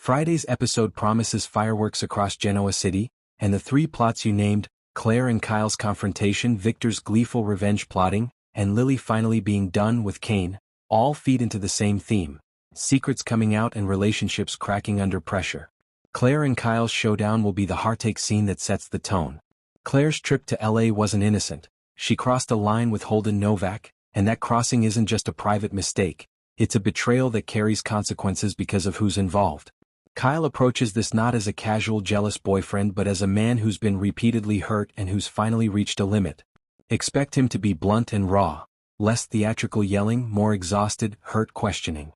Friday's episode promises fireworks across Genoa City, and the three plots you named, Claire and Kyle's confrontation, Victor's gleeful revenge plotting, and Lily finally being done with Kane, all feed into the same theme: secrets coming out and relationships cracking under pressure. Claire and Kyle's showdown will be the heartache scene that sets the tone. Claire's trip to LA wasn't innocent. She crossed a line with Holden Novak, and that crossing isn't just a private mistake, it's a betrayal that carries consequences because of who's involved. Kyle approaches this not as a casual jealous boyfriend but as a man who's been repeatedly hurt and who's finally reached a limit. Expect him to be blunt and raw, less theatrical yelling, more exhausted, hurt questioning.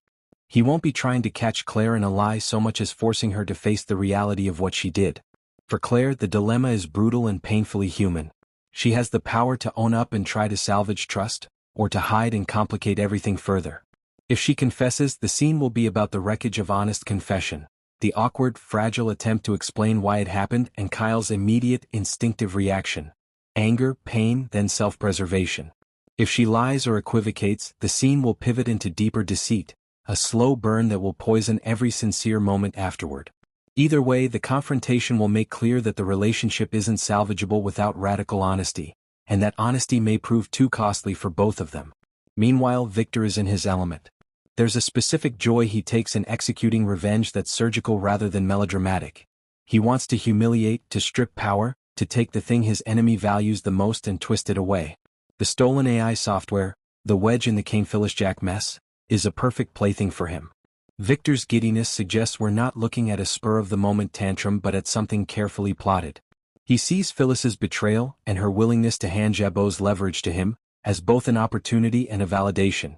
He won't be trying to catch Claire in a lie so much as forcing her to face the reality of what she did. For Claire, the dilemma is brutal and painfully human. She has the power to own up and try to salvage trust, or to hide and complicate everything further. If she confesses, the scene will be about the wreckage of honest confession, the awkward, fragile attempt to explain why it happened, and Kyle's immediate, instinctive reaction: anger, pain, then self-preservation. If she lies or equivocates, the scene will pivot into deeper deceit, a slow burn that will poison every sincere moment afterward. Either way, the confrontation will make clear that the relationship isn't salvageable without radical honesty, and that honesty may prove too costly for both of them. Meanwhile, Victor is in his element. There's a specific joy he takes in executing revenge that's surgical rather than melodramatic. He wants to humiliate, to strip power, to take the thing his enemy values the most and twist it away. The stolen AI software, the wedge in the Kane-Phyllis-Jack mess, is a perfect plaything for him. Victor's giddiness suggests we're not looking at a spur-of-the-moment tantrum but at something carefully plotted. He sees Phyllis's betrayal and her willingness to hand Jabot's leverage to him as both an opportunity and a validation.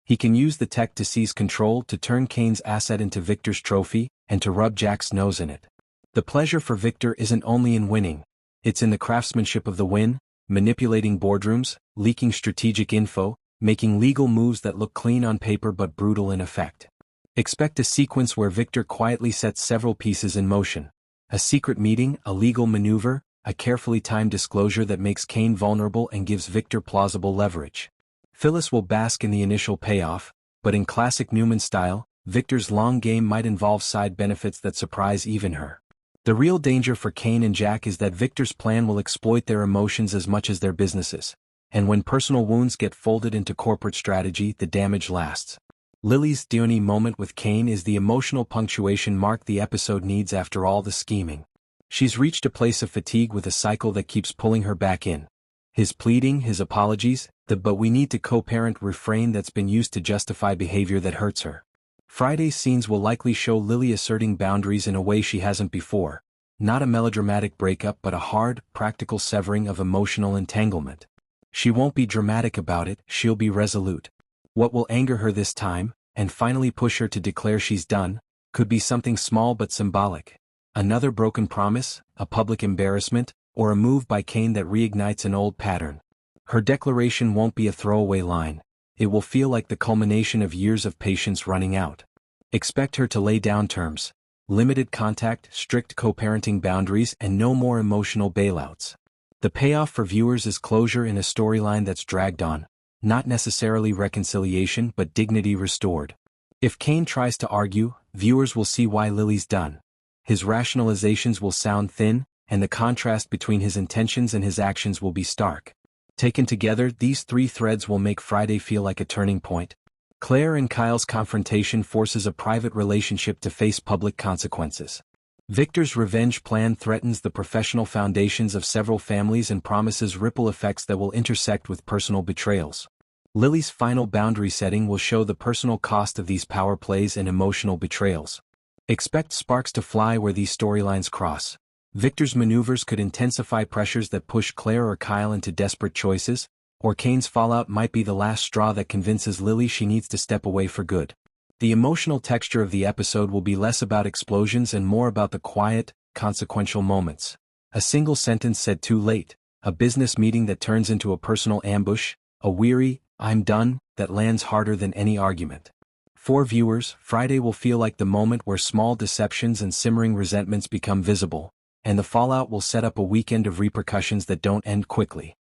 He can use the tech to seize control, to turn Kane's asset into Victor's trophy, and to rub Jack's nose in it. The pleasure for Victor isn't only in winning, it's in the craftsmanship of the win, manipulating boardrooms, leaking strategic info, making legal moves that look clean on paper but brutal in effect. Expect a sequence where Victor quietly sets several pieces in motion. A secret meeting, a legal maneuver, a carefully timed disclosure that makes Kane vulnerable and gives Victor plausible leverage. Phyllis will bask in the initial payoff, but in classic Newman style, Victor's long game might involve side benefits that surprise even her. The real danger for Kane and Jack is that Victor's plan will exploit their emotions as much as their businesses. And when personal wounds get folded into corporate strategy, the damage lasts. Lily's Diony moment with Kane is the emotional punctuation mark the episode needs after all the scheming. She's reached a place of fatigue with a cycle that keeps pulling her back in. His pleading, his apologies, the "but we need to co-parent" refrain that's been used to justify behavior that hurts her. Friday's scenes will likely show Lily asserting boundaries in a way she hasn't before. Not a melodramatic breakup but a hard, practical severing of emotional entanglement. She won't be dramatic about it, she'll be resolute. What will anger her this time, and finally push her to declare she's done, could be something small but symbolic. Another broken promise, a public embarrassment, or a move by Kane that reignites an old pattern. Her declaration won't be a throwaway line. It will feel like the culmination of years of patience running out. Expect her to lay down terms: limited contact, strict co-parenting boundaries, and no more emotional bailouts. The payoff for viewers is closure in a storyline that's dragged on, not necessarily reconciliation but dignity restored. If Kane tries to argue, viewers will see why Lily's done. His rationalizations will sound thin, and the contrast between his intentions and his actions will be stark. Taken together, these three threads will make Friday feel like a turning point. Claire and Kyle's confrontation forces a private relationship to face public consequences. Victor's revenge plan threatens the professional foundations of several families and promises ripple effects that will intersect with personal betrayals. Lily's final boundary setting will show the personal cost of these power plays and emotional betrayals. Expect sparks to fly where these storylines cross. Victor's maneuvers could intensify pressures that push Claire or Kyle into desperate choices, or Kane's fallout might be the last straw that convinces Lily she needs to step away for good. The emotional texture of the episode will be less about explosions and more about the quiet, consequential moments. A single sentence said too late, a business meeting that turns into a personal ambush, a weary, "I'm done," that lands harder than any argument. For viewers, Friday will feel like the moment where small deceptions and simmering resentments become visible, and the fallout will set up a weekend of repercussions that don't end quickly.